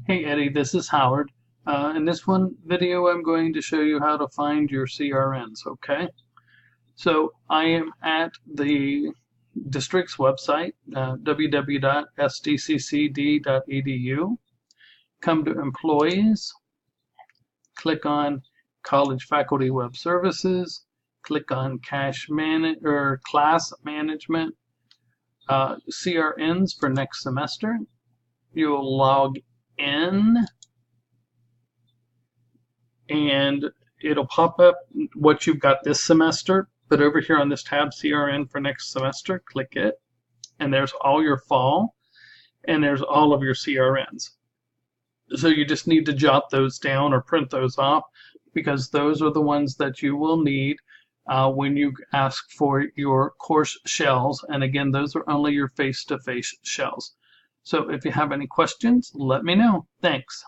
Hey Eddie, this is Howard. In this one video, I'm going to show you how to find your CRNs, okay? So I am at the district's website, www.sdccd.edu. Come to Employees, click on College Faculty Web Services, click on Class Management, CRNs for next semester. You'll log in and it'll pop up what you've got this semester. But over here on this tab, CRN for next semester, click it. And there's all your fall and there's all of your CRNs. So you just need to jot those down or print those off because those are the ones that you will need when you ask for your course shells. And again, those are only your face-to-face shells. So if you have any questions, let me know. Thanks.